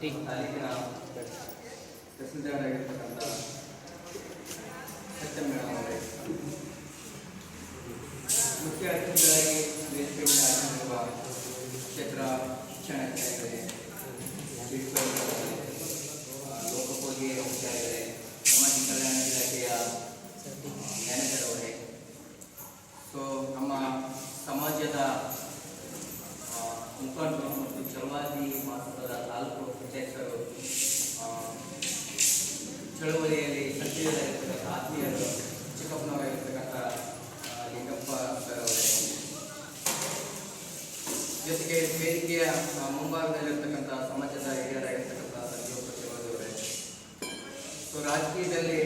ತಾಲೂಕಿನ ತಹಸೀಲ್ದಾರಾಗಿರ್ತಕ್ಕಂಥ ಸತ್ಯಂ ಮೇಡಮ್ ಅವರೇ, ಮುಖ್ಯ ಅತಿಥಿಗಳಾಗಿ ವೇದಿಕೆಯಿಂದ ಆಗಮಿಸಿರುವ ಕ್ಷೇತ್ರ ಶಿಕ್ಷಣಾಧಿಕಾರಿಗಳೇ, ಲೋಕೋಪಯೋಗಿ ಅಧಿಕಾರಿಗಳೇ, ಸಮಾಜ ಕಲ್ಯಾಣ ಇಲಾಖೆಯ ಮ್ಯಾನೇಜರ್ ಅವರೇ, ನಮ್ಮ ಸಮಾಜದ ಮುಖಂಡರು ಮತ್ತು ಚಳವಾದಿ ಮಾಸದ ತಾಲೂಕು ಅಧ್ಯಕ್ಷರು, ಚಳವಳಿಯಲ್ಲಿ ಸಕ್ರಿಯರಾಗಿರ್ತಕ್ಕಂಥ ಆತ್ಮೀಯರು, ಚಿಕ್ಕಪ್ಪನವರಾಗಿರ್ತಕ್ಕಂಥ ಲಿಂಗಪ್ಪ ಸರ್ ಅವರೇ, ಜೊತೆಗೆ ವೇದಿಕೆಯ ಮುಂಭಾಗದಲ್ಲಿರ್ತಕ್ಕಂಥ ಸಮಾಜದ ಹಿರಿಯರಾಗಿರ್ತಕ್ಕಂಥ ಸಂಜೀವ ಚಳವಾದಿ ಅವರೇ, ರಾಜಕೀಯದಲ್ಲಿ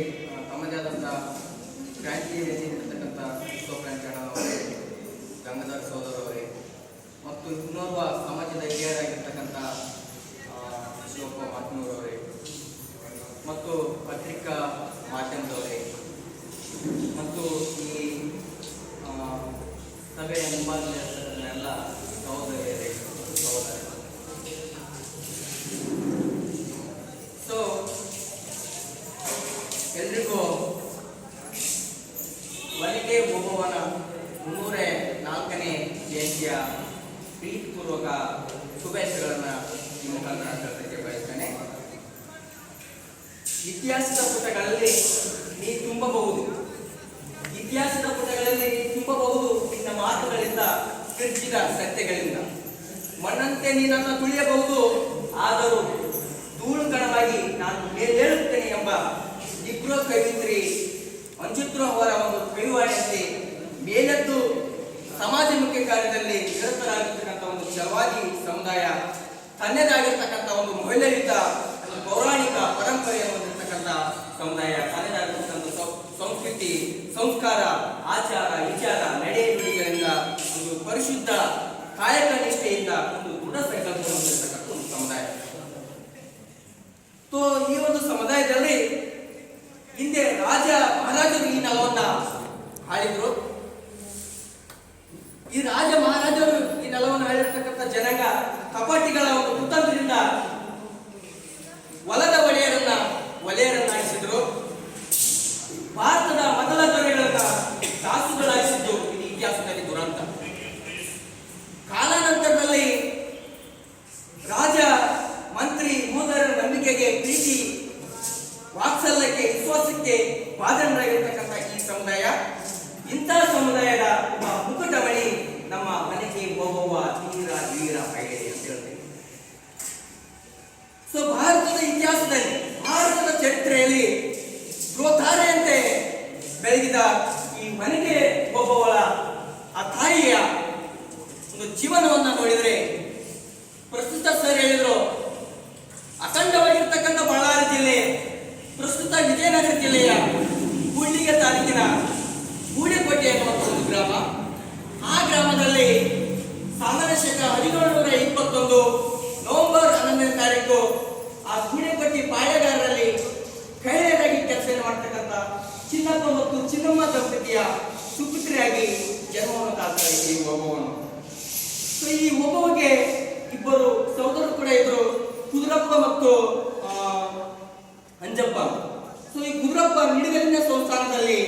ತಮ್ಮದೇ ಆದಂಥ ಕ್ರಾಂತಿ ಎನಿಸಿರ್ತಕ್ಕಂಥ ವಿಶ್ವಕ್ರಾಂತಿ ಅವರೇ, ಗಂಗಾಧರ್ ಸಹೋದರ ಅವರೇ, ಮತ್ತು ಇನ್ನೋರ್ವ ಸಮಾಜದ ಹಿರಿಯರಾಗಿರ್ತಕ್ಕಂಥ ಶಿವಪ್ಪ ಮಾತನೂರವರೇ, ಮತ್ತು ಪತ್ರಿಕಾ ಮಾಧ್ಯಮದವರೇ, ಮತ್ತು ಈ ಸಭೆಯ ಮುಂಭಾಗದಲ್ಲಿರ್ತಕ್ಕಂಥ ಎಲ್ಲ ಸಹೋದರಿಯರೇ, ಸಹೋದರ. ಎಲ್ರಿಗೂ ವನಿತೆ ಓಬವ್ವನ 304ನೇ ಜಯಂತಿಯ ಪ್ರೀತಿಪೂರ್ವಕ ಶುಭಾಶಯಗಳನ್ನು ಈ ಮುಖಾಂತರ ಹೇಳಲಿಕ್ಕೆ ಬಯಸ್ತೇನೆ. ಇತಿಹಾಸದ ಪುಟಗಳಲ್ಲಿ ನೀ ತುಂಬಬಹುದು, ಇತಿಹಾಸದ ಪುಟಗಳಲ್ಲಿ ನೀ ತುಂಬಬಹುದು ನಿನ್ನ ಮಾತುಗಳಿಂದ, ತಿರುಚಿದ ಸತ್ಯಗಳಿಂದ. ಮಣ್ಣಂತೆ ನೀನನ್ನು ತುಳಿಯಬಹುದು, ಆದರೂ ಧೂಳು ಕಣವಾಗಿ ನಾನು ಮೇಲೇಳುತ್ತೇನೆ ಎಂಬ ಇಬ್ರೋ ಕವಿತ್ರಿ ಮಂಜುತ್ರು ಅವರ ಒಂದು ಕೈವಾಣಿಯಂತೆ ಮೇಲೆದ್ದು ಸಮಾಜಮುಖಿ ಕಾರ್ಯದಲ್ಲಿ ನಿರತರಾಗಿರ್ತಕ್ಕಂಥ ಒಂದು ಚಳವಾದಿ ಸಮುದಾಯ ತನ್ನದಾಗಿರ್ತಕ್ಕಂಥ ಒಂದು ಮಹಿಳೆಯರಿದ್ದ ಒಂದು ಪೌರಾಣಿಕ ಪರಂಪರೆಯನ್ನು ಹೊಂದಿರತಕ್ಕಂಥ ಸಮುದಾಯ, ತನ್ನದಾಗಿರ್ತಕ್ಕಂಥ ಸಂಸ್ಕೃತಿ, ಸಂಸ್ಕಾರ, ಆಚಾರ, ವಿಚಾರ, ನಡೆ ನುಡಿಗಳಿಂದ ಒಂದು ಪರಿಶುದ್ಧ ಕಾಯಕ ನಿಷ್ಠೆಯಿಂದ ಒಂದು ದೃಢ ಸಂಕಲ್ಪವನ್ನು ಹೊಂದಿರತಕ್ಕಂಥ ಒಂದು ಸಮುದಾಯ. ಈ ಒಂದು ಸಮುದಾಯದಲ್ಲಿ ಹಿಂದೆ ಮಹಾರಾಜರು ಈ ನೆಲವನ್ನ ಆಳಿದ್ರು. ಈ ಮಹಾರಾಜರು ಈ ನೆಲವನ್ನು ಆಳಿರ್ತಕ್ಕಂಥ ಜನಾಂಗ ಕಪಾಟಿಗಳ ಒಂದು ಕುತಂತ್ರದಿಂದ ಹೊಲದ ಒಲೆಯರನ್ನಾಗಿಸಿದ್ರು. ಭಾರತದ ಮೊದಲ ದೊರೆಗಳನ್ನ ದಾಸುಗಳಾಗಿಸಿದ್ದು ಇದು ಇತಿಹಾಸದಲ್ಲಿ ದುರಂತ. ಕಾಲಾನಂತರದಲ್ಲಿ ರಾಜ, ಮಂತ್ರಿ, ಮೂದರರ ನಂಬಿಕೆಗೆ, ಪ್ರೀತಿ, ವಾತ್ಸಲ್ಯಕ್ಕೆ, ವಿಶ್ವಾಸಕ್ಕೆ ಬಾಧನರಾಗಿರ್ತಕ್ಕಂಥ ಈ ಸಮುದಾಯ, ಇಂತಹ ಸಮುದಾಯದ ಮುಕುಟಮಣಿ ನಮ್ಮ ಮನೆಗೆ ಓಬವ್ವ ತೀರ ವೀರ ಪೈಡೆ ಅಂತ ಹೇಳ್ತೇವೆ. ಭಾರತದ ಇತಿಹಾಸದಲ್ಲಿ, ಭಾರತದ ಚರಿತ್ರೆಯಲ್ಲಿ ಧ್ರುವತಾರೆಯಂತೆ ಬೆಳಗಿದ ಈ ಮನೆಗೆ ಓಬವ್ವಳ ಆ ತಾಯಿಯ ಒಂದು ಜೀವನವನ್ನು ನೋಡಿದರೆ, ಪ್ರಸ್ತುತ ಸರ್ ಹೇಳಿದ್ರು ಅಖಂಡವಾಗಿರ್ತಕ್ಕಂಥ ಬಳ್ಳಾರಿ ಜಿಲ್ಲೆ, ಪ್ರಸ್ತುತ ವಿಜಯನಗರ ಜಿಲ್ಲೆಯ ಕೂಡ್ಲಿಗಿ ತಾಲೂಕಿನ ಗೂಡೆಕೋಟೆ ಎನ್ನುವಂಥ ಒಂದು ಗ್ರಾಮ. ಆ ಗ್ರಾಮದಲ್ಲಿ ಸಾಮಾನ್ಯ ಶಕ 1721 ನವೆಂಬರ್ 11ನೇ ತಾರೀಕು ಆ ಗೂಡೆಕೋಟೆ ಪಾಳೆಗಾರರಲ್ಲಿ ಕೈಳೆಯರಾಗಿ ಕೆಲಸ ಮಾಡ್ತಕ್ಕಂಥ ಚಿನ್ನಪ್ಪ ಮತ್ತು ಚಿನ್ನಮ್ಮ ದಂಪತಿಯ ಸುಪುತ್ರಿಯಾಗಿ ಜನ್ಮವನ್ನು ತಾಳ್ತಾರೆ ಈ ಓಬವ್ವನು. ಈ ಓಬವ್ವಗೆ ಇಬ್ಬರು ಸಹೋದರರು ಕೂಡ ಇದ್ರು, ಕುದುರಪ್ಪ ಮತ್ತು ಅಂಜಪ್ಪ. ಈ ಕುದುರಪ್ಪ ನಿಡಗಲಿನ ಸಂಸ್ಥಾನದಲ್ಲಿ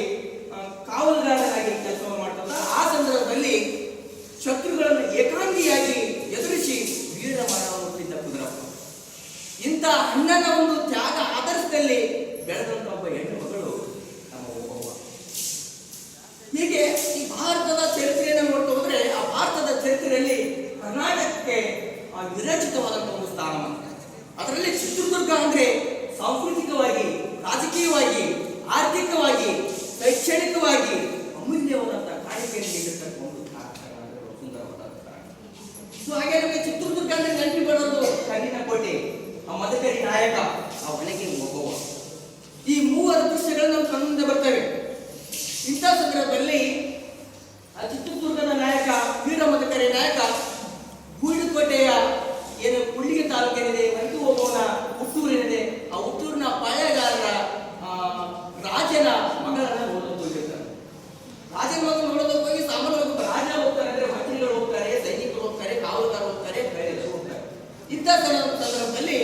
ಕಾವಲುಗಾರನಾಗಿ ಕೆಲಸವನ್ನು ಮಾಡ್ತದ. ಆ ಸಂದರ್ಭದಲ್ಲಿ ಶತ್ರುಗಳನ್ನು ಏಕಾಂಗಿಯಾಗಿ ಎದುರಿಸಿ ವೀರ ಮರಣವನ್ನು ಹೊಂದಿದ್ದ ಕುದುರಪ್ಪ. ಇಂಥ ಅಣ್ಣನ ಒಂದು ತ್ಯಾಗ ಆದರ್ಶದಲ್ಲಿ ಬೆಳೆದಂತ ಒಬ್ಬ ಹೆಣ್ಣು ಮಗಳು ನಮ್ಮ ಓಬವ್ವ. ಹೀಗೆ ಈ ಭಾರತದ ಚರಿತ್ರೆಯನ್ನು ನೋಡ್ತಾ ಹೋದ್ರೆ, ಆ ಭಾರತದ ಚರಿತ್ರೆಯಲ್ಲಿ ಕರ್ನಾಟಕಕ್ಕೆ ವಿರಚಿತವಾದಂತಹ ಒಂದು ಸ್ಥಾನಮಾನ. ಅದರಲ್ಲಿ ಚಿತ್ರದುರ್ಗ ಅಂದ್ರೆ ಸಾಂಸ್ಕೃತಿಕವಾಗಿ, ರಾಜಕೀಯವಾಗಿ, ಆರ್ಥಿಕವಾಗಿ, ಶೈಕ್ಷಣಿಕವಾಗಿ ಅಮೂಲ್ಯವಾದಂತಹ ಕಾಣಿಕೆಯನ್ನು ನೀಡಿರ್ತಕ್ಕ ಒಂದು ಸುಂದರವಾದ ಕಾರಣ. ಹಾಗೆ ನಮಗೆ ಚಿತ್ರದುರ್ಗ ಅಂದ್ರೆ ನೆನಪಿ ಬರೋದು ಕಲ್ಲಿನ ಕೋಟೆ, ಆ ಮದಕರಿ ನಾಯಕ, ಆ ಒಣಗಿ ಓಬವ್ವ. ಈ ಮೂವರು ದೃಶ್ಯಗಳು ನಮ್ಮ ಕಣ್ಣಿಂದ ಬರ್ತವೆ. ಇಂಥ ಸಂದರ್ಭದಲ್ಲಿ ಆ ಚಿತ್ರದುರ್ಗದ ನಾಯಕ, ವೀರ ಮದಕರಿ ನಾಯಕ, ಗೂಡುಕೋಟೆಯ ಏನು ಕೂಡ್ಲಿಗಿ ತಾಲೂಕೇನಿದೆ, ಮಂಟು ಓಬವ್ವನ ಹುಟ್ಟೂರೇನಿದೆ, ಆ ಹುಟ್ಟೂರಿನ ಪಾಳೆಗಾರರ ರಾಜನ ಮಗಳನ್ನ ನೋಡೋದಕ್ಕೆ ಹೋಗಿರ್ತಾರೆ. ರಾಜನ ಮಗನ ನೋಡೋದಕ್ಕೆ ಹೋಗಿ ಸಾಮಾನ್ಯವಾಗಿ ರಾಜ ಹೋಗ್ತಾರೆ ಅಂದ್ರೆ ಮಂತ್ರಿಗಳು ಹೋಗ್ತಾರೆ, ಸೈನಿಕರು ಹೋಗ್ತಾರೆ, ಕಾವಲುಗಾರ ಹೋಗ್ತಾರೆ, ಬೇರೆಯವರು ಹೋಗ್ತಾರೆ. ಇಂಥ ಸಂದರ್ಭದಲ್ಲಿ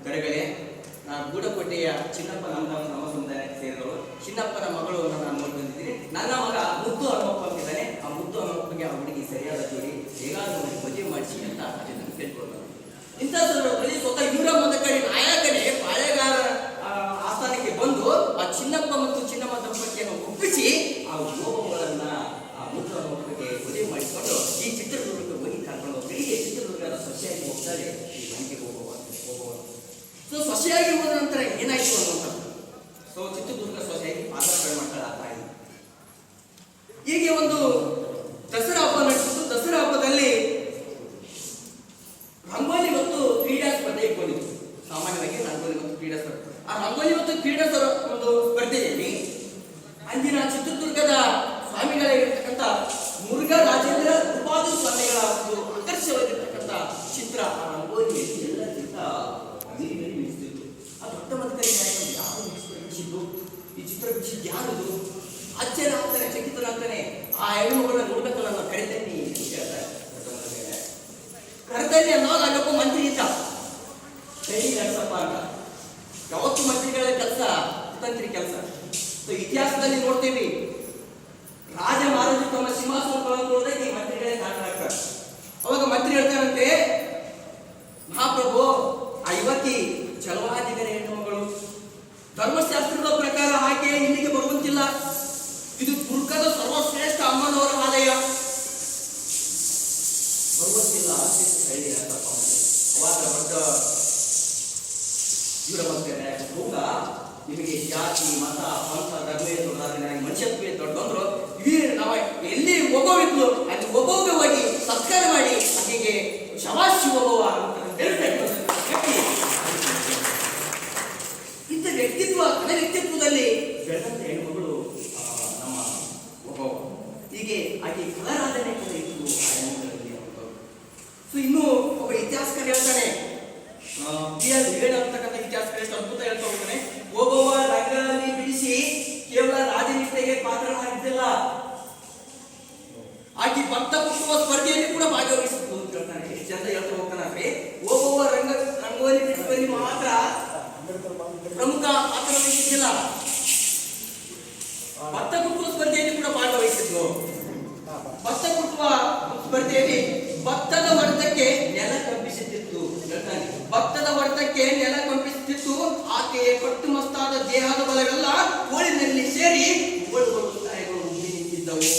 ಕರೆಗಳೇ, ನಾನು ಗೂಡಕೋಟೆಯ ಚಿನ್ನಪ್ಪ ನಮ್ಮ ಸಮುದಾಯಕ್ಕೆ ಸೇರಿದವರು. ಚಿನ್ನಪ್ಪನ ಮಗಳು ನಾನು ನೋಡಿ ಬಂದಿದ್ದೀನಿ. ನನ್ನ ಮಗ ಮುದ್ದು ಹನುಮಪ್ಪ ಅಂತಿದ್ದಾನೆ. ಆ ಮುದ್ದು ಹನುಮಪ್ಪಗೆ ಆ ಹುಡುಗಿ ಸರಿಯಾದ ಜೋಡಿ ಹೇಗಾದ್ರೂ ಮದುವೆ ಮಾಡಿಸಿ ಅಂತ ಅದನ್ನು ಕೇಳ್ಕೊಳ್ತಾರೆ. ಇಂಥ ಸಂದರ್ಭದಲ್ಲಿ ಸ್ವತಃ ಇವರ ಮದಕಡಿ ನಾಯಕನೇ ಪಾಳೆಗಾರ ಆಸ್ಥಾನಕ್ಕೆ ಬಂದು ಆ ಚಿನ್ನಪ್ಪ ಮತ್ತು ಚಿನ್ನಮ್ಮ ದಂಪತಿಯನ್ನು ಒಪ್ಪಿಸಿ ಆ ಗೋಪಗಳನ್ನ ಆ ಮುದ್ದು ಹನುಮಪ್ಪಗೆ ಮದುವೆ ಮಾಡಿಕೊಂಡು ಈ ಚಿತ್ರದುರ್ಗಕ್ಕೆ ಹೋಗಿ ಕರ್ಕೊಂಡು ಹೋಗ್ತಾರೆ. ಹೀಗೆ ಚಿತ್ರದುರ್ಗದ ಸೊಸೆಯಾಗಿ ಹೋಗ್ತಾರೆ ಈ ಮನೆಗೆ ಹೋಗುವ. ಸೊ ಸೊಸೆಯಾಗಿ ಹೋದ ನಂತರ ಏನಾಯ್ತು ಅನ್ನುವಂಥದ್ದು. ಸೊ ಚಿತ್ರದುರ್ಗ ಸೊಸೆಯಾಗಿ ಪಾದಾರ್ಪಣೆ ಮಾಡ್ತಾರೆ ಆ ತಾಯಿ. ಹೀಗೆ ಒಂದು ದಸರಾ ಹಬ್ಬ ನಡೆಸಿದ್ದು. ದಸರಾ ಹಬ್ಬದಲ್ಲಿ ರಂಗೋಲಿ ಮತ್ತು ಕ್ರೀಡಾ ಸ್ಪರ್ಧೆ ಇಟ್ಕೊಂಡಿತ್ತು. ಸಾಮಾನ್ಯವಾಗಿ ರಂಗೋಲಿ ಮತ್ತು ಕ್ರೀಡಾ ಸ್ಪರ್ಧೆ. ಆ ರಂಗೋಲಿ ಮತ್ತು ಕ್ರೀಡಾ ಒಂದು ಸ್ಪರ್ಧೆಯಲ್ಲಿ ಅಂದಿನ ಚಿತ್ರದುರ್ಗದ ಸ್ವಾಮಿಗಳಾಗಿರ್ತಕ್ಕಂಥ ಮುರುಘಾ ರಾಜೇಂದ್ರ ಉಪಾಧಿ ಸ್ವಾಮಿಗಳ ಒಂದು ಆಕರ್ಷವಾಗಿರ್ತಕ್ಕಂಥ ಚಿತ್ರ ಆ ರಂಗೋಲಿ ಎಲ್ಲಕ್ಕಿಂತ ನಿಲ್ಲಿಸ್ತಿತ್ತು. ಆ ದೊಡ್ಡ ಮದಕರಿ ನಾಯಕರು ಯಾರು ಬಿಡಿಸಿದ್ದು, ಈ ಚಿತ್ರ ಬಿಡಿಸಿದ್ದು ಯಾರದು? ಆಶ್ಚರ್ಯ ಆಗ್ತಾನೆ, ಚಕಿತನಾಗ್ತಾನೆ. ಆ ಹೆಣ್ಣುಗಳನ್ನ ನೋಡ್ಬೇಕಲ್ಲ ನಾವು ಕರೆತನ್ನಿ ಅಂತ ಹೇಳ್ತಾರೆ. ಕರೆತನ್ನಿ ಅನ್ನೋದು ಅಲ್ಲೊಬ್ಬ ಮಂತ್ರಿ ಇದ್ದ, ಕೈ ನರಸಪ್ಪ ಅಂತ. ಯಾವತ್ತು ಮಂತ್ರಿಗಳ ಕೆಲಸ ಕುತಂತ್ರಿ ಕೆಲಸ. ಸೊ ಇತಿಹಾಸದಲ್ಲಿ ನೋಡ್ತೀವಿ, ರಾಜ ಮಹಾರಾಜರು ತಮ್ಮ ಸಿಂಹಾಸನ ಕಳೆದುಕೊಳ್ಳೋದಕ್ಕೆ ಈ ಮಂತ್ರಿಗಳೇ ಕಾರಣರಾಗ್ತಾರೆ. ಅವಾಗ ಮಂತ್ರಿ ಹೇಳ್ತಾರಂತೆ, ಮಹಾಪ್ರಭು ಆ ಯುವತಿ ಛಲವಾದಿಗರ ಹೆಣ್ಣು ಮಗಳು, ಧರ್ಮಶಾಸ್ತ್ರದ ಪ್ರಕಾರ ಆಕೆ ಇಲ್ಲಿಗೆ ಬರುವಂತಿಲ್ಲ. ಇದು ದುರ್ಗದ ಸರ್ವಶ್ರೇಷ್ಠ ಅಮ್ಮನವರ ಆಲಯ, ಬರುವಂತಿಲ್ಲ ಹೇಳಿ ಅಂತಪ್ಪ. ಅವಾಗ ದೊಡ್ಡ ಇವರ ಮಧ್ಯೆ ಹೋಗ ನಿಮಗೆ ಜಾತಿ ಮತ ಪಂಥ ಧರ್ಮೇ ದೊಡ್ಡದಾದ್ರೆ ಮನುಷ್ಯತ್ವೇ ದೊಡ್ಡಂದ್ರು ನಾವು ಎಲ್ಲಿ ಒಬ್ಬವಿದ್ಲು ಅಲ್ಲಿ ಒಬ್ಬಗೆ ಹೋಗಿ ಸತ್ಕಾರ ಮಾಡಿ ಆಕೆಗೆ ಶವಾಶಿ ಒಬ್ಬವ ಅಂತ ಇಂಥ ವ್ಯಕ್ತಿತ್ವ, ತನ್ನ ವ್ಯಕ್ತಿತ್ವದಲ್ಲಿ ಬೆಳೆದಂತ ಹೆಣ್ಮಗಳು ನಮ್ಮ ಒಬ್ಬವ. ಹೀಗೆ ಆಕೆ ಕಲಾರಾಧನೆ ಕೂಡ ಇತ್ತು ಆ ಹೆಣ್ಣುಗಳಲ್ಲಿ. ಸೊ ಇನ್ನು ಒಬ್ಬ ಇತಿಹಾಸಕಾರ ಹೇಳ್ತಾನೆ, ಅಂತಕ್ಕಂಥ ಇತಿಹಾಸಕಾರ ಎಷ್ಟು ಅದ್ಭುತ ಹೇಳ್ತಾ ಹೋಗ್ತಾನೆ. ಒಬ್ಬವ ರಂಗದಲ್ಲಿ ಬಿಡಿಸಿ ಕೇವಲ ರಾಜನಿಷ್ಠೆಗೆ ಪಾತ್ರನಾಗಿದ್ದಿಲ್ಲ, ಆಕೆ ಭಕ್ತ ಪುಷ್ಪ ಸ್ಪರ್ಧೆಯಲ್ಲಿ ಕೂಡ ಭಾಗವಹಿಸಿದ್ದು ಅಂತ ಹೇಳ್ತಾನೆ. ಎಷ್ಟು ಚಂದ ಹೇಳ್ತಾ ಹೋಗ್ತಾನೆ. ಒಬ್ಬವ ರಂಗೋಲಿ ಬಿಡಿಸುವಲ್ಲಿ ಮಾತ್ರ ಪ್ರಮುಖ ಪಾತ್ರ ವಹಿಸಿದ್ದಿಲ್ಲ, ಭಕ್ತ ಕುಟುಂಬ ಸ್ಪರ್ಧೆಯಲ್ಲಿ ಕೂಡ ಭಾಗವಹಿಸಿದ್ದು. ಭಕ್ತ ಕುಟುಂಬ ಸ್ಪರ್ಧೆಯಲ್ಲಿ ಭಕ್ತದ ವರ್ಗಕ್ಕೆ ನೆಲ ಕಂಪಿಸುತ್ತಿತ್ತು ಹೇಳ್ತಾನೆ. ಭಕ್ತದ ವರ್ಗಕ್ಕೆ ನೆಲ ಕಂಪಿಸುತ್ತಿತ್ತು. ಆಕೆಯ ಕಟ್ಟು ಮಸ್ತಾದ ದೇಹದ ಬಲವೆಲ್ಲ ಕೋಳಿನಲ್ಲಿ ಸೇರಿ ತಾಯಿಗಳು ಉಬ್ಬಿ ನಿಂತಿದ್ದವು.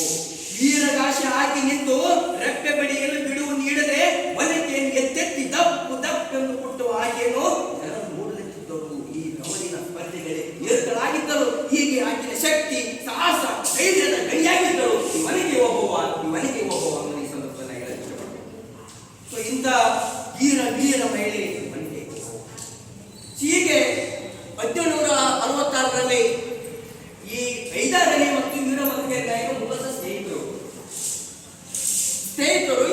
ವೀರಗಾಶಿ ಹಾಕಿ ನಿಂತು ರೆಪ್ಪೆ ಬಡಿಯಲು ಬಿಡುವು ನೀಡದೆ ಒನಕೆಯನ್ನು ಎತ್ತೆತ್ತಿ ದಪ್ಪು ದಪ್ಪೆಂದು ಕೊಟ್ಟುವ ಆಕೆಯನ್ನು ಜನರು ನೋಡಲೆತ್ತಿದ್ದರು. ಈ ಗಮನಿನ ಸ್ಪರ್ಧೆಗಳೇ ಏರ್ಗಳಾಗಿದ್ದರು. ಹೀಗೆ ಆಕೆಯ ಶಕ್ತಿ, ಸಾಹಸ, ಧೈರ್ಯದ ಗೈಯಾಗಿದ್ದರು. ಈ ಮನೆಗೆ ಹೋಗುವ ಅನ್ನೋ ಈ ಸಂದರ್ಭದಲ್ಲಿ ಹೇಳಲು ಇಷ್ಟಪಡ್ತೇನೆ. ಸೊ ಇಂಥ ವೀರ ಮಹಿಳೆ ಮನೆಗೆ ಹೀಗೆ 1766ರಲ್ಲಿ ಈ ಐದಾರನೇ ಮತ್ತು ವೀರ ಮದಕರಿ ನಾಯಕ ಮೂಲದ ಸ್ನೇಹಿತರು.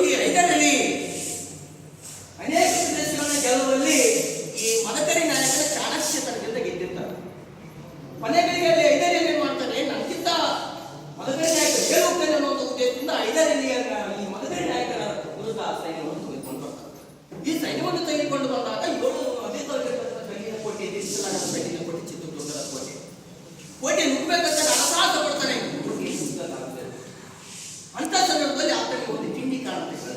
ಈ ಐದಾರನೇ ಅನೇಕ ಪ್ರದೇಶಗಳನ್ನು ಗೆಲ್ಲುವಲ್ಲಿ ಈ ಮದಕರಿ ನಾಯಕರ ಚಾಣಕ್ಯತನದಿಂದ ಗೆದ್ದಿರ್ತಾರೆ. ಕೊನೆಗಳಿಗೆ ಐದರಲ್ಲಿ ಏನ್ ಮಾಡ್ತಾರೆ, ನನ್ಗಿಂತ ಮದಕರಿ ನಾಯಕ ಹೇಳುತ್ತೇನೆ ಅನ್ನೋ ಉದ್ದೇಶದಿಂದ ಐದರಲ್ಲಿ ಈ ಮದಕರಿ ನಾಯಕರ ವಿರುದ್ಧ ಸೈನ್ಯವನ್ನು ತೆಗೆದುಕೊಂಡು ಬರ್ತಾರೆ. ಈ ಸೈನ್ಯವನ್ನು ತೆಗೆದುಕೊಂಡು ಬಂದಾಗ ಕಲ್ಲಿನ ಕೋಟೆ, ಕಲ್ಲಿನ ಕೋಟೆ, ಚಿತ್ರದುರ್ಗದ ಕೋಟೆ ನುಗ್ಗಬೇಕಂತ ಅನಸಾಸ ಪಡ್ತಾನೆ. ಅಂತ ಸಂದರ್ಭದಲ್ಲಿ ಆತನಿಗೆ ಒಂದು ತಿಂಡಿ ಕಾಣುತ್ತೆ.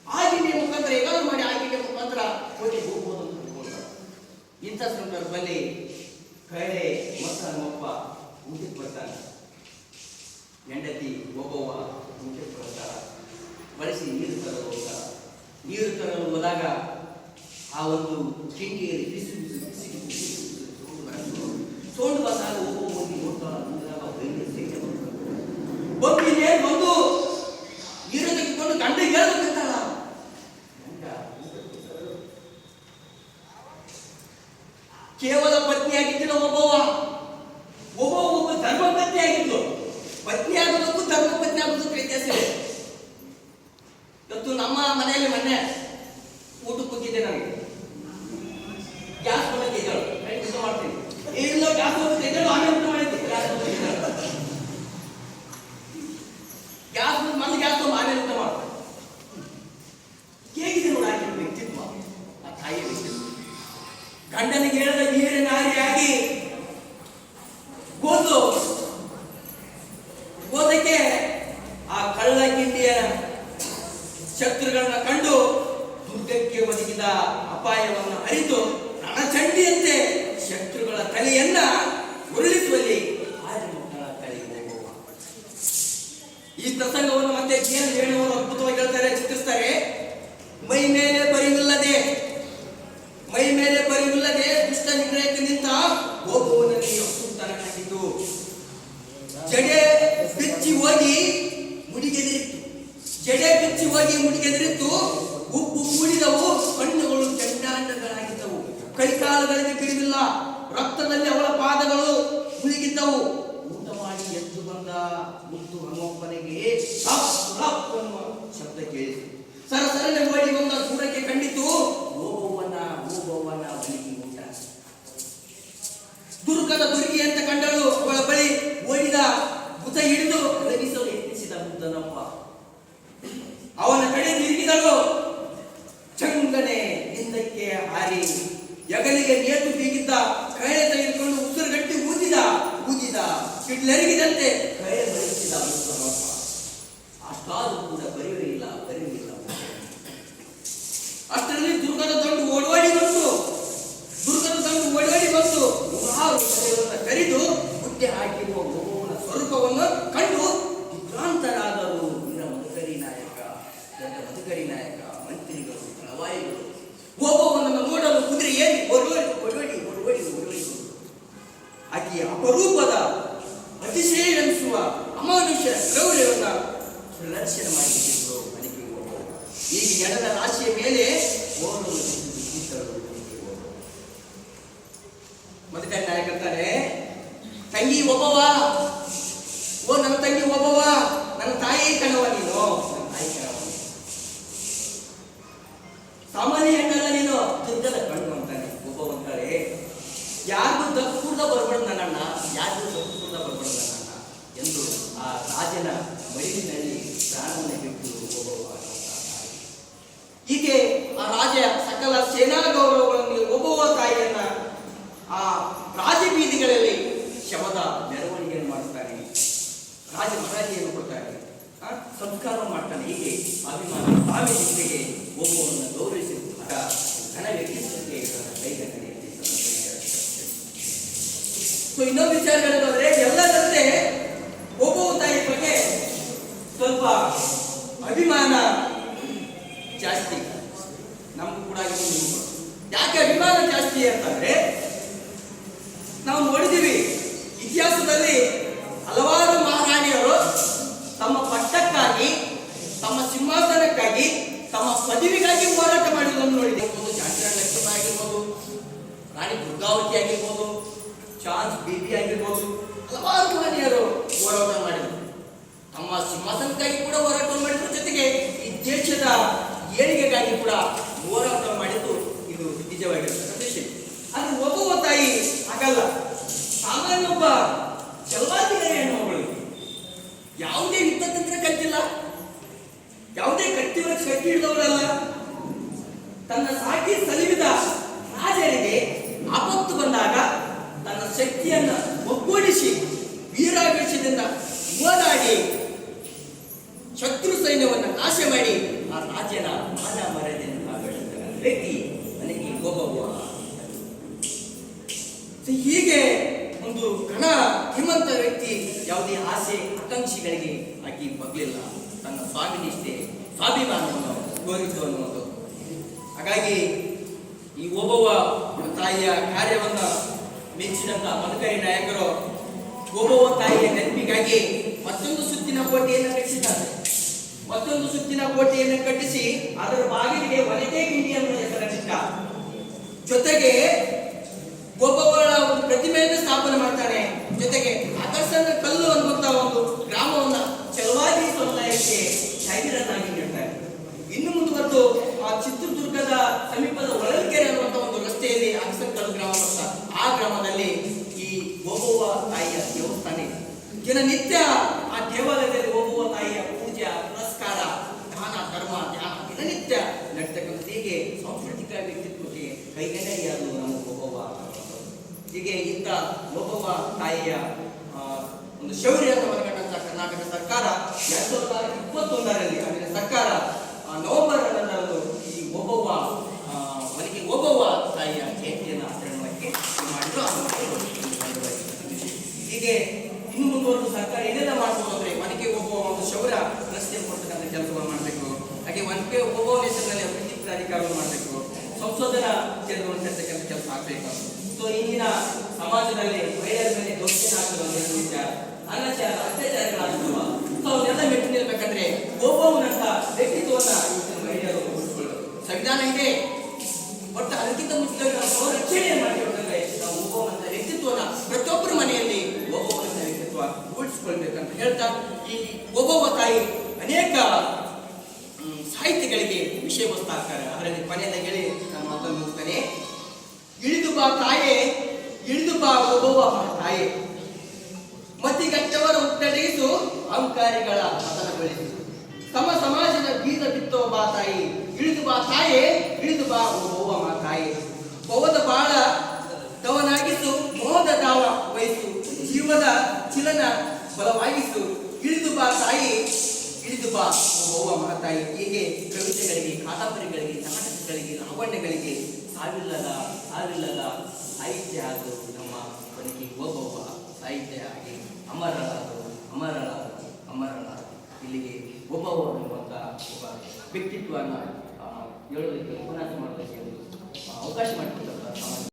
ಆ ತಿಂಡಿಯ ಮುಖಾಂತರ ಹೇಗಾದ್ರು ಮಾಡಿ ಆಕೆಯ ಮುಖಾಂತರ ಕೋಟೆ ಹೋಗ್ಬೋದು ಅಂತ ತಿಳ್ಕೊಳ್ತಾರೆ. ಇಂಥ ಸಂದರ್ಭದಲ್ಲಿ ಕಳೆ ಮತ್ತು ಹನುಮಪ್ಪ ಊಟಕ್ಕೆ ಬರ್ತಾನೆ. ಹೆಂಡತಿ ಒಬ್ಬವ ಊಟಕ್ಕೆ ಬರ್ತಾರ. ಬಳಸಿ ನೀರು ತರಲು ಹೋಗ್ತಾರ. ನೀರು ತರಲು ಹೋದಾಗ ಆ ಒಂದು ತಿಂಡಿಯಲ್ಲಿ ಬಿಸಿ ಬಿಸಿ ಬಿಸಿ ಬಿಸಿ ಸೋಂಡು ಬಂದಾಗ ಒಬ್ಬ ಹೋಗಿ ನೋಡ್ತಾಳ. ಬಂದಿದೆ ಒಂದು ನೀರು ತೆಗೆದುಕೊಂಡು ಗಂಡ ಹೇಳ್ಬೇಕಂತಲ್ಲ, ಕೇವಲ ಪತ್ನಿ ಆಗಿದ್ದಿಲ್ಲ. ಒಬ್ಬ ಧರ್ಮ ಪತ್ನಿ ಆಗಿದ್ಲು. ಪತ್ನಿ ಆಗೋದಕ್ಕೂ ಧರ್ಮ ಪತ್ನಿ ಆಗೋದಕ್ಕೂ ವ್ಯತ್ಯಾಸ ಇದೆ. ಇವತ್ತು ನಮ್ಮ ಮನೆಯಲ್ಲಿ ಮೊನ್ನೆ ಊಟಕ್ಕೆ ಕೂತಿದ್ದೆ. ನನಗೆ ಗ್ಯಾಸ್ ಬಂದಕ್ಕೆ ಇದ್ದಳು, ಊಟ ಮಾಡ್ತೀನಿ. ಇಲ್ಲ ಗ್ಯಾಸ್ ಬಂದಕ್ಕೆ ಇದ್ದಳು, ಆಮೇಲೆ ಊಟ ಮಾಡಿದ್ದೆ. ಗ್ಯಾಸ್ ಬಂದು ಗ್ಯಾಸ್ ತೊಗೊಂಡು ಆಮೇಲೆ ಊಟ ಮಾಡ್ತಾರೆ. ಹೇಗಿದೆ ನೋಡಿ ಆಕೆ ವ್ಯಕ್ತಿತ್ವ, ಆ ತಾಯಿಯ ವ್ಯಕ್ತಿತ್ವ. ಗಂಡನಿಗೆ ಹೇಳಿದ ನೀರಿನಾರಿಯಾಗಿ ಗೋದಕ್ಕೆ ಆ ಕಳ್ಳ ಗಿಂಡಿಯ ಶತ್ರುಗಳನ್ನ ಕಂಡು ದುರ್ಗಕ್ಕೆ ಒದಗಿದ ಅಪಾಯವನ್ನು ಅರಿತು ರಣಚಂಡಿಯಂತೆ ಶತ್ರುಗಳ ತಲೆಯನ್ನ ಉರುಳಿಸುವಲ್ಲಿ ಆದಿಮಕ್ಕಳ ತಲೆಗೆ ಹೋಗುವ. ಈ ಪ್ರಸಂಗವನ್ನು ಮತ್ತೆ ಜೀವನ ಹೇಳುವವರು ಅದ್ಭುತವಾಗಿ ಹೇಳ್ತಾರೆ, ಚಿತ್ರಿಸ್ತಾರೆ. ಮೈ ಮೇಲೆ ಪರಿವಿಲ್ಲದೆ ದುಷ್ಟ ನಿಗ್ರಹಕ್ಕೆ ನಿಂತ ಗೋಪುವನಲ್ಲಿ ಅಸುತ್ತನ ಕಂಡಿತು. ಜಡೆ ಬಿಚ್ಚಿ ಹೋಗಿ ಮುಡಿಗೆದಿರಿತ್ತು. ಉಪ್ಪು ಮೂಡಿದವು, ಕಣ್ಣುಗಳು ಚಂಡಾಂಡಗಳಾಗಿದ್ದವು, ಕೈಕಾಲುಗಳಿಗೆ ಬಿಡುವಿಲ್ಲ, ರಕ್ತದಲ್ಲಿ ಅವಳ ಪಾದಗಳು ಮುಳುಗಿದ್ದವು. ಊಟ ಮಾಡಿ ಎದ್ದು ಬಂದ ಮುದ್ದು ಹನುಮಪ್ಪನಿಗೆ ಅನ್ನುವ ಶಬ್ದ ಕೇಳಿತು. ಸರಸರನೆ ಓಡಿ ಬಂದ ದೂರಕ್ಕೆ ಕಂಡಿತು ಓಬವ್ವನ ಬಲಿಗೆ ಊಟ. ದುರ್ಗದ ದುರ್ಗಿ ಅಂತ ಕಂಡಳು. ಅವಳ ಬಳಿ ಓಡಿದ ಭುಜ ಹಿಡಿದು ರವಿಸಲು ಯತ್ನಿಸಿದ ಬುದ್ಧನಪ್ಪ. ಅವನ ಕಡೆ ತಿರುಗಿದಳು. ಚಂಗನೆ ಹಿಂದಕ್ಕೆ ಹಾರಿ ಹೆಗಲಿಗೆ ನೇತು ಬೀಗಿದ್ದ ಕೈಳೆ ತೆಗೆದುಕೊಂಡು ಉಸಿರುಗಟ್ಟಿ ಊದಿದ ಸಿಡ್ಲೆರಗಿದಂತೆ ಕೈಳೆ ಬರಿಸಿದ ಬುದ್ಧನಪ್ಪ. ಅಷ್ಟಾದರೂ ಕೂಡ ಬರೆಯುವುದಿಲ್ಲ. ಅಷ್ಟರಲ್ಲಿ ದುರ್ಗದ ದಂಡು ಓಡೋಡಿ ಬಂತು. ನೂರಾರು ಕರೆದು ಬುದ್ಧಿ ಹಾಕಿರುವ ಗೋಪುವನ ಸ್ವರೂಪವನ್ನು ಕಂಡು ವಿಭ್ರಾಂತರಾದರು. ಮಧುಕರಿ ನಾಯಕ, ಮಂತ್ರಿಗಳು, ಪ್ರವಾಯಿಗಳು ಗೋಪುವನನ್ನು ನೋಡಲು ಕುದುರೆ ಏರಿ ಓಡೋಡಿ ಆಕೆಯ ಅಪರೂಪದ ಅತಿಶಯ ಎನಿಸುವ ಅಮಾನುಷ್ಯ ಕ್ರೌರ್ಯವನ್ನು ಪ್ರದರ್ಶನ ಮಾಡಿದ್ರು. ಅದಕ್ಕೆ ಈಗ ಜನದ ರಾಶಿಯ ಮೇಲೆ ಮಧುಕರಿ ನಾಯಕ ಅಂತಾರೆ, ತಂಗಿ ಒಬ್ಬವ, ನನ್ನ ತಂಗಿ ಒಬ್ಬವ, ನನ್ನ ತಾಯಿ ಕಣವ ನೀನು, ಸಾಮಾನ್ಯ ಹೆಣ್ಣಲ್ಲ ನೀನು, ದುರ್ಗದ ಕಣ್ಣು ಅಂತಾನೆ. ಒಬ್ಬವ ಅಂತಾರೆ, ಯಾರಿಗೂ ದಕ್ಕೂರ್ದ ಬರ್ಬಾರ್ದು ನನ್ನಣ್ಣ ಎಂದು ಆ ರಾಜನ ಮೈಲಿನಲ್ಲಿ ಪ್ರಾಣವನ್ನು ಬಿಟ್ಟು ಒಬ್ಬವ. ಹೀಗೆ ಆ ರಾಜ ಸಕಲ ಸೇನಾ ಗೌರವಗಳನ್ನು ಒಬ್ಬವ ತಾಯಿಯನ್ನ ಆ ರಾಜಬೀದಿಗಳಲ್ಲಿ ಶವದ ಮೆರವಣಿಗೆಯನ್ನು ಮಾಡುತ್ತಾನೆ. ರಾಜ ಮಹಾರಾಜಿಯನ್ನು ಕೊಡ್ತಾನೆ, ಸಂಸ್ಕಾರ ಮಾಡ್ತಾನೆ. ಹೀಗೆ ಅಭಿಮಾನ ಭಾವಿ ಜೊತೆಗೆ ಒಬ್ಬವನ್ನು ಗೌರವಿಸಿದ ಘನ ವ್ಯಕ್ತಿತ್ವಕ್ಕೆ ಕೈಗೆ ಇನ್ನೊಂದು ವಿಚಾರ ಹೇಳಿದ್ರೆ, ಎಲ್ಲದಂತೆ ಒಬ್ಬ ತಾಯಿ ಬಗ್ಗೆ ಸ್ವಲ್ಪ ಅಭಿಮಾನ ಜಾಸ್ತಿ ನಮಗೂ ಕೂಡ. ಯಾಕೆ ಅಭಿಮಾನ ಜಾಸ್ತಿ ಅಂತಂದ್ರೆ, ನಾವು ನೋಡಿದೀವಿ ಇತಿಹಾಸದಲ್ಲಿ ಹಲವಾರು ಮಹಾರಾಣಿಯರು ತಮ್ಮ ಪಟ್ಟಕ್ಕಾಗಿ, ತಮ್ಮ ಸಿಂಹಾಸನಕ್ಕಾಗಿ, ತಮ್ಮ ಪದವಿಗಾಗಿ ಹೋರಾಟ ಮಾಡಿರುವುದನ್ನು ನೋಡಿದ್ದೀವಿ. ಝಾನ್ಸಿ ರಾಣಿ ಲಕ್ಷ್ಮೀಬಾಯಿ ಆಗಿರ್ಬೋದು, ರಾಣಿ ದುರ್ಗಾವತಿ ಆಗಿರ್ಬೋದು, ಚಾನ್ಸ್ ಬೇಬಿ ಆಗಿರ್ಬೋದು, ಹಲವಾರು ಮಹನೀಯರು ಹೋರಾಟ ಮಾಡಿದರು. ತಮ್ಮ ಸಿಂಹಾಸನಕ್ಕಾಗಿ ಕೂಡ ಹೋರಾಟ ಮಾಡಿದ್ರ ಜೊತೆಗೆ ಈ ದೇಶದ ಏಳಿಗೆಗಾಗಿ ಕೂಡ ಹೋರಾಟ ಮಾಡಿದ್ದು ಇದು ನಿಜವಾಗಿರ್ತಕ್ಕಂಥ ವಿಷಯ. ಆದ್ರೆ ಒಬ್ಬ ತಾಯಿ ಹಾಗಲ್ಲ. ಸಾಮಾನ್ಯ ಒಬ್ಬ ಜಲವಾದಿಗಳ ಹೆಣ್ಣುಮಗಳು, ಯಾವುದೇ ಯುದ್ಧತಂತ್ರ ಕಲ್ತಿಲ್ಲ, ಯಾವುದೇ ಕಟ್ಟಿ ಹಿಡಿದವರಲ್ಲ. ತನ್ನ ಸಾಕಿ ಸಲಿವಿದ ರಾಜರಿಗೆ ಆಪತ್ತು ಬಂದಾಗ ತನ್ನ ಶಕ್ತಿಯನ್ನು ಒಗ್ಗೂಡಿಸಿ ವೀರಾವೇಶದಿಂದ ಹೋರಾಡಿ ಶತ್ರು ಸೈನ್ಯವನ್ನು ನಾಶ ಮಾಡಿ ಆ ರಾಜ್ಯನ ಮಾನ ಮರ್ಯಾದೆಯನ್ನು ಕಾಪಾಡಿದ ವ್ಯಕ್ತಿ ನನಗೆ ಒಬ್ಬವ್ವ. ಹೀಗೆ ಒಂದು ಘನ ಧೀಮಂತ ವ್ಯಕ್ತಿ, ಯಾವುದೇ ಆಸೆ ಆಕಾಂಕ್ಷಿಗಳಿಗೆ ಆಕೆ ಬಗ್ಲಿಲ್ಲ. ತನ್ನ ಸ್ವಾಮಿನಿಷ್ಠೆ, ಸ್ವಾಭಿಮಾನವನ್ನು ತೋರಿತು ಅನ್ನುವುದು. ಹಾಗಾಗಿ ಈ ಒಬ್ಬವ್ವ ತಾಯಿಯ ಕಾರ್ಯವನ್ನು ಮೆಚ್ಚಿದಂತ ಮಧುಕರಿ ನಾಯಕರು ಒಬ್ಬವ್ವ ತಾಯಿಯ ನೆನಪಿಗಾಗಿ ಮತ್ತೊಂದು ಸುತ್ತಿನ ಕೋಟೆಯನ್ನು ಕಟ್ಟಿಸಿ ಅದರ ಬಾಗಿಲಿಗೆ ಒನಕೆ ಗಿಂಡಿ ಅನ್ನುವ ಹೆಸರನ್ನಿಟ್ಟ. ಜೊತೆಗೆ ಒಬ್ಬೊಬ್ಬಳ ಒಂದು ಪ್ರತಿಮೆಯನ್ನು ಸ್ಥಾಪನೆ ಮಾಡ್ತಾನೆ. ಜೊತೆಗೆ ಆಕರ್ಷಣ ಕಲ್ಲು ಅನ್ನುವಂತ ಒಂದು ಗ್ರಾಮವನ್ನ ಚಲವಾದಿ ಸಮುದಾಯಕ್ಕೆ ಜಾಗೀರನ್ನಾಗಿ ನೀಡ್ತಾರೆ. ಇನ್ನು ಮುಂದುವರೆದು ಆ ಚಿತ್ರದುರ್ಗದ ಸಮೀಪದ ಹೊಳಲ್ಕೆರೆ ಅನ್ನುವಂತ ಒಂದು ರಸ್ತೆಯಲ್ಲಿ ಆಕರ್ಷಣ ಗ್ರಾಮ ಬರುತ್ತ. ಆ ಗ್ರಾಮದಲ್ಲಿ ಈ ಒಬ್ಬವ್ವ ತಾಯಿಯ ದೇವಸ್ಥಾನ ಇದೆ. ದಿನನಿತ್ಯ ಆ ದೇವಾಲಯದಲ್ಲಿ ಒಬ್ಬವ್ವ ತಾಯಿಯ ಪೂಜೆ, ಪುರಸ್ಕಾರ, ದಾನ, ಧರ್ಮ, ಧ್ಯಾನ ದಿನನಿತ್ಯ ನಡ್ತಕ್ಕಂಥ. ಹೀಗೆ ಸಾಂಸ್ಕೃತಿಕ ವ್ಯಕ್ತಿತ್ವಕ್ಕೆ ಕೈಗನ್ನಡಿಯಾದ ನಮ್ಮ ಒಬ್ಬವ್ವ ಹೀಗೆ ಇಂಥ ಒಬ್ಬೊಬ್ಬ ತಾಯಿಯ ಒಂದು ಶೌರ್ಯವನ್ನು ಹೊರಗಂಡಂತ ಕರ್ನಾಟಕ ಸರ್ಕಾರ 2021ರಲ್ಲಿ ಆಗಿನ ಸರ್ಕಾರ ನವೆಂಬರ್ 1ರಂದು ಈ ಒಬ್ಬೊಬ್ಬ ಮನೆಗೆ ಒಬ್ಬೊಬ್ಬ ತಾಯಿಯ ಜಯಂತಿಯನ್ನು ಆಚರಣೆ ಮಾಡಿದ್ರು. ಹೀಗೆ ಇನ್ನು ಮುಂದುವರೆದು ಸರ್ಕಾರ ಏನೆಲ್ಲ ಮಾಡ್ಬೋದು ಅಂದ್ರೆ ಮನೆಗೆ ಒಬ್ಬ ಒಂದು ಶೌರ್ಯ ರಸ್ತೆ ಕೊಡ್ತಕ್ಕಂಥ ಕೆಲಸವನ್ನು ಮಾಡಬೇಕು. ಹಾಗೆ ಮನೆಗೆ ಒಬ್ಬ ಹೆಸರಿನಲ್ಲಿ ಅಭಿವೃದ್ಧಿ ಪ್ರಾಧಿಕಾರವನ್ನು ಮಾಡಬೇಕು. ಸಂಶೋಧನಾ ಕೇಂದ್ರವನ್ನು ಕಟ್ಟತಕ್ಕಂಥ ಕೆಲಸ ಆಗಬೇಕು. ಸೊ ಇಂದಿನ ಸಮಾಜದಲ್ಲಿ ಮಹಿಳೆಯರ ಮೇಲೆ ದೌರ್ಜನ್ಯ ಆಗ್ತದೆ, ಅನಾಚಾರ ಅತ್ಯಾಚಾರಗಳಾಗ್ತವ. ಸೊ ಅವನ್ನೆಲ್ಲ ಮೆಟ್ಟಿ ನಿಲ್ಬೇಕಂದ್ರೆ ಒಬ್ಬವನಂತ ವ್ಯಕ್ತಿತ್ವವನ್ನ ಮಹಿಳೆಯರು ಉಳಿಸ್ಕೊಳ್ಬೇಕು. ಸಂವಿಧಾನ ಇದೆ, ಒಟ್ಟು ಅದಕ್ಕಿಂತ ಮುಂಚಿತವಾಗಿ ನಾವು ರಕ್ಷಣೆ ಮಾಡಿಕೊಡ್ತೇವೆ. ನಾವು ಒಬ್ಬವನಂತ ವ್ಯಕ್ತಿತ್ವನ ಪ್ರತಿಯೊಬ್ಬರ ಮನೆಯಲ್ಲಿ ಒಬ್ಬವನಂತ ವ್ಯಕ್ತಿತ್ವ ಉಳಿಸ್ಕೊಳ್ಬೇಕಂತ ಹೇಳ್ತಾ ಈ ಒಬ್ಬೊಬ್ಬ ತಾಯಿ ಅನೇಕ ಸಾಹಿತ್ಯಗಳಿಗೆ ವಿಷಯ ವಸ್ತು ಆಗ್ತಾರೆ. ಅದರಲ್ಲಿ ಕೊನೆಯದಾಗಿ ಹೇಳಿ ನಾನು ಮಾತನ್ನು ಮುಗಿಸ್ತೇನೆ. ಇಳಿದು ಬಾ ತಾಯೇ, ಇಳಿದು ಬಾ ಒಬ್ಬೊಬ್ಬ ತಾಯೇ, ಮತಿಗಟ್ಟವರ ಉತ್ತಡೆಯಿಸು, ಅಹಂಕಾರಿಗಳ ಪತನಗೊಳಿಸು, ತಮ್ಮ ಸಮಾಜದ ಬೀಜ ಬಿತ್ತೋ ಬಾ ತಾಯಿ, ಇಳಿದು ಬಾ ತಾಯೇ, ಇಳಿದು ಬಾ ಒಬ್ಬೊಬ್ಬ ತಾಯೇ, ಪವದ ಬಾಳ ತವನಾಗಿಸು, ಮೋಹದ ದಾವ ವಹಿಸು, ಜೀವದ ಚಿಲನ ಬಲವಾಗಿಸು, ಇಳಿದು ಬಾ ತಾಯಿ, ಇಳಿದು ಬಾ ಒಬ್ಬೊಬ್ಬ ತಾಯಿ. ಹೀಗೆ ಕವಿತೆಗಳಿಗೆ, ಕಾದಂಬರಿಗಳಿಗೆ, ನಾಟಕಗಳಿಗೆ, ಲಾವಣ್ಯಗಳಿಗೆ ಸಾವಿಲ್ಲದ ಸಾಹಿತ್ಯ ಹಾಗೂ ನಮ್ಮ ಬದುಕಿ ಒಬ್ಬೊಬ್ಬ ಸಾಹಿತ್ಯ ಆಗಿ ಅಮರಳಾದ ಇಲ್ಲಿಗೆ ಒಬ್ಬೊಬ್ಬ ಎನ್ನುವಂಥ ಒಬ್ಬ ವ್ಯಕ್ತಿತ್ವವನ್ನು ಹೇಳೋದಕ್ಕೆ ಉಪನ್ಯಾಸ ಮಾಡೋದಕ್ಕೆ ಅವಕಾಶ ಮಾಡಿಕೊಡ್ತಾರೆ.